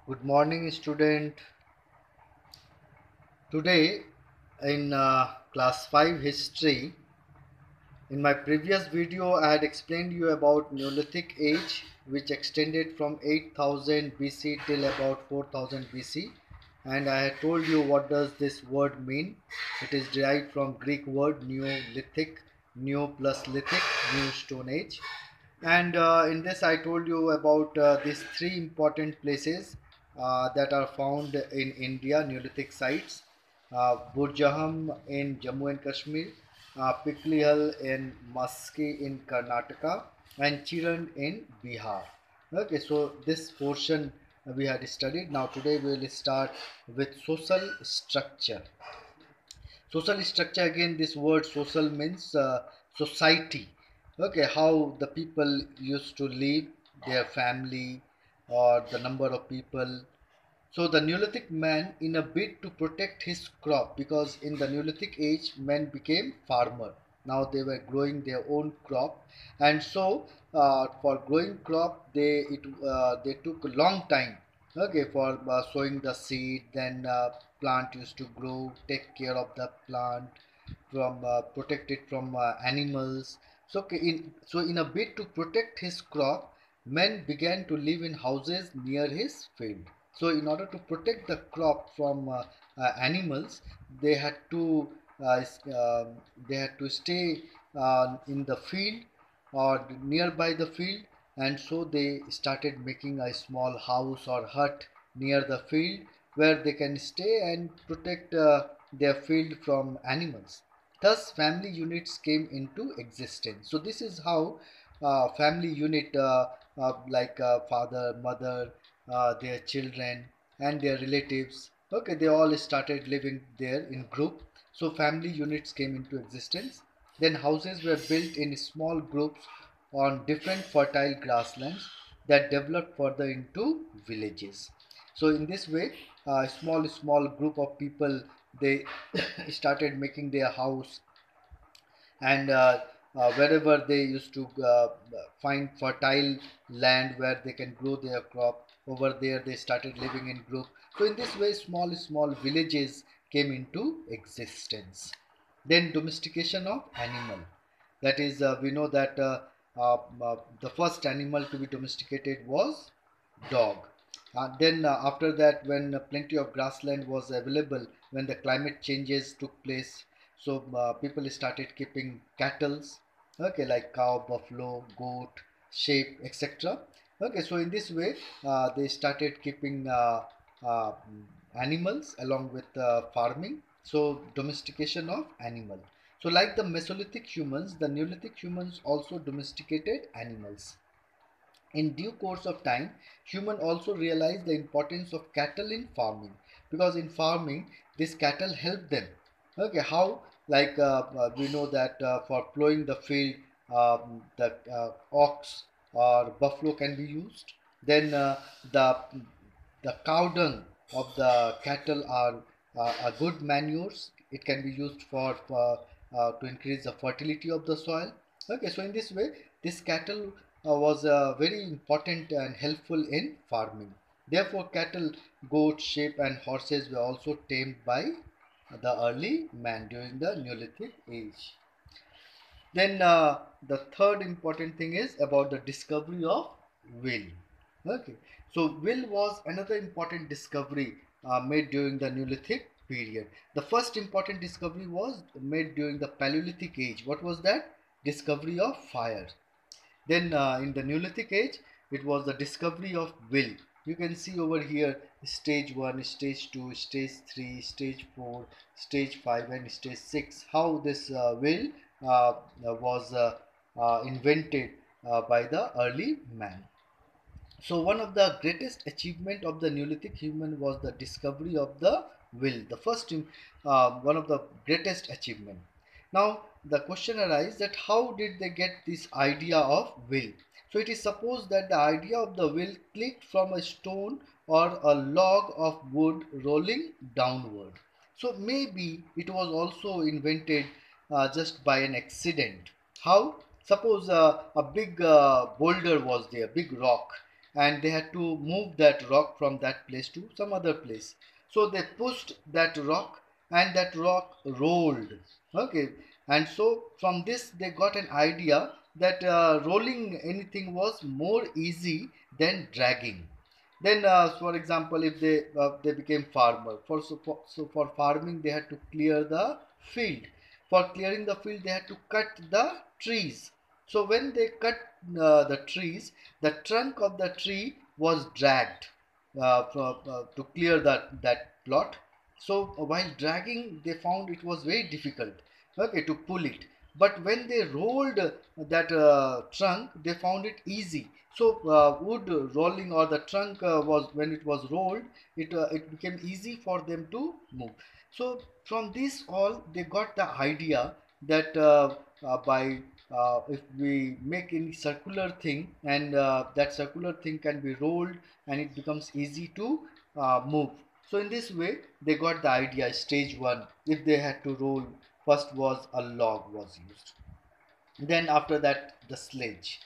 Good morning, student. Today, in class 5 history, in my previous video, I had explained you about Neolithic age, which extended from 8000 BC till about 4000 BC, and I had told you what does this word mean. It is derived from Greek word Neolithic, Neo plus Lithic, New Stone Age. And in this, I told you about these three important places that are found in India, Neolithic sites. Burjaham in Jammu and Kashmir, Pikli in Maski in Karnataka, and Chiran in Bihar. Okay, so this portion we had studied. Now today we will start with social structure. Social structure, again, this word social means society. Okay, how the people used to live, their family, or the number of people. So the Neolithic man, in a bid to protect his crop, because in the Neolithic age men became farmer. Now they were growing their own crop, and so for growing crop they took a long time. Okay, for sowing the seed, then plant used to grow, take care of the plant, from protect it from animals. So in a bid to protect his crop, men began to live in houses near his field. So in order to protect the crop from animals, they had to uh, s- um they had to stay in the field or nearby the field, and so they started making a small house or hut near the field where they can stay and protect their field from animals. Thus, family units came into existence. So this is how family unit, like father, mother, their children, and their relatives. Okay, they all started living there in group. So family units came into existence. Then houses were built in small groups on different fertile grasslands that developed further into villages. So in this way, a small group of people, they started making their house, and wherever they used to find fertile land where they can grow their crop, over there they started living in group. So in this way, small villages came into existence. Then domestication of animal, that is, we know that the first animal to be domesticated was dog. Then after that, when plenty of grassland was available, when the climate changes took place, so people started keeping cattle, okay, like cow, buffalo, goat, sheep, etc. Okay, so in this way, they started keeping uh, animals along with farming. So domestication of animal. So like the Mesolithic humans, the Neolithic humans also domesticated animals. In due course of time, human also realized the importance of cattle in farming, because in farming this cattle help them. Okay, how? Like we know that for plowing the field, the ox or buffalo can be used. Then the cow dung of the cattle are good manures. It can be used for to increase the fertility of the soil. Okay, so in this way, this cattle was very important and helpful in farming. Therefore, cattle, goats, sheep, and horses were also tamed by the early man during the Neolithic age. Then the third important thing is about the discovery of will. Okay, so will was another important discovery made during the Neolithic period. The first important discovery was made during the Paleolithic age. What was that? Discovery of fire. Then in the Neolithic age, it was the discovery of will. You can see over here stage 1, stage 2, stage 3, stage 4, stage 5, and stage 6. How this will was invented by the early man. So one of the greatest achievement of the Neolithic human was the discovery of the will. The first, one of the greatest achievement. Now the question arises that how did they get this idea of will? So it is supposed that the idea of the will clicked from a stone or a log of wood rolling downward. So maybe it was also invented just by an accident. How? Suppose a big boulder was there, big rock, and they had to move that rock from that place to some other place. So they pushed that rock, and that rock rolled. Okay, and so from this they got an idea that rolling anything was more easy than dragging. Then, for example, if they became farmer, for farming they had to clear the field. For clearing the field, they had to cut the trees. So when they cut the trees, the trunk of the tree was dragged to clear that plot. So while dragging, they found it was very difficult, okay, to pull it. But when they rolled that trunk, they found it easy. So wood rolling, or the trunk was, when it was rolled, it became easy for them to move. So from this all, they got the idea that by if we make any circular thing, and that circular thing can be rolled, and it becomes easy to move. So in this way they got the idea. Stage one, if they had to roll, first was a log was used, then after that the sledge.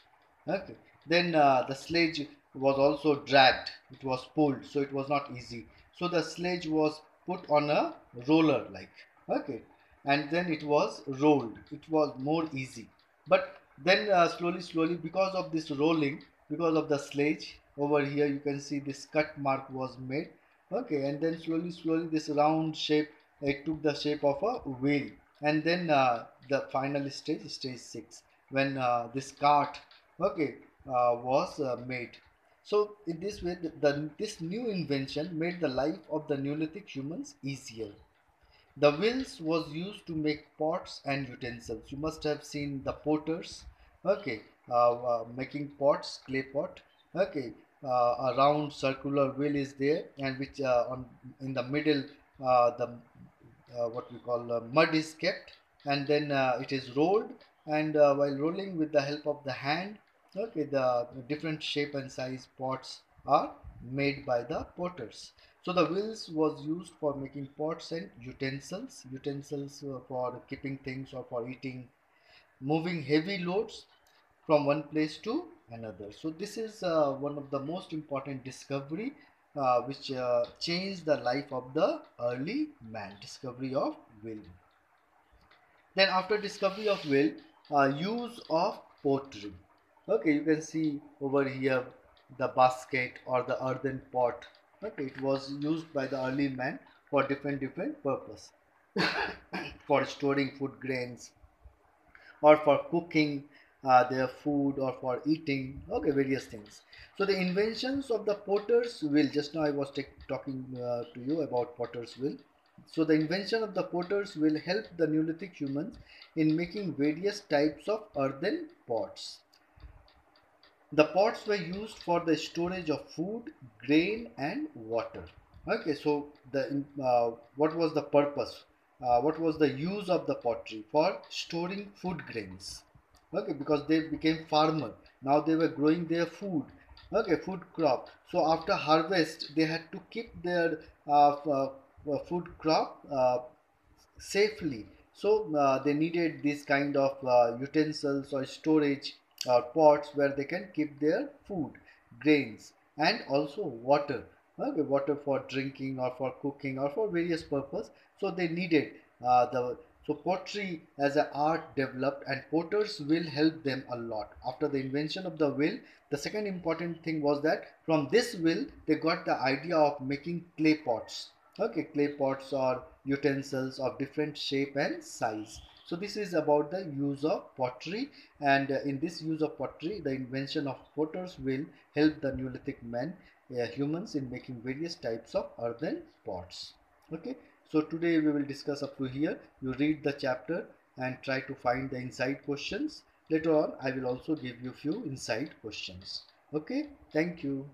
Okay, then the sledge was also dragged, it was pulled, so it was not easy. So the sledge was put on a roller, like, okay, and then it was rolled, it was more easy. But then slowly, because of this rolling, because of the sledge, over here you can see this cut mark was made. Okay, and then slowly this round shape, it took the shape of a wheel. And then the final stage, stage 6, when this cart, okay, was made. So in this way, this new invention made the life of the Neolithic humans easier. The wheels was used to make pots and utensils. You must have seen the potters, okay, making pots, clay pot. Okay, a round circular wheel is there, and which on in the middle, the what we call mud is kept, and then it is rolled. And while rolling with the help of the hand, okay, the different shape and size pots are made by the potters. So the wheels was used for making pots and utensils for keeping things or for eating, moving heavy loads from one place to another. So this is one of the most important discovery which changed the life of the early man, discovery of wheel. Then after discovery of wheel, use of pottery. Okay, you can see over here the basket or the earthen pot. Okay, it was used by the early man for different purpose, for storing food grains, or for cooking their food, or for eating, okay, various things. So the inventions of the potter's wheel, just now I was talking to you about potter's wheel. So the invention of the potter's wheel helped the Neolithic humans in making various types of earthen pots. The pots were used for the storage of food, grain, and water. Okay, so what was the purpose? What was the use of the pottery? For storing food grains. Okay, because they became farmer. Now they were growing their food. Okay, food crop. So after harvest, they had to keep their food crop safely. So they needed this kind of utensils or storage or pots where they can keep their food, grains, and also water. Okay, water for drinking or for cooking or for various purpose. So they needed the so pottery as an art developed, and potters will help them a lot. After the invention of the wheel, the second important thing was that from this wheel they got the idea of making clay pots. Okay, clay pots or utensils of different shape and size. So this is about the use of pottery, and in this use of pottery, the invention of potters will help the Neolithic men, humans, in making various types of earthen pots. Okay, so today we will discuss up to here. You read the chapter and try to find the inside questions. Later on, I will also give you few inside questions. Okay, thank you.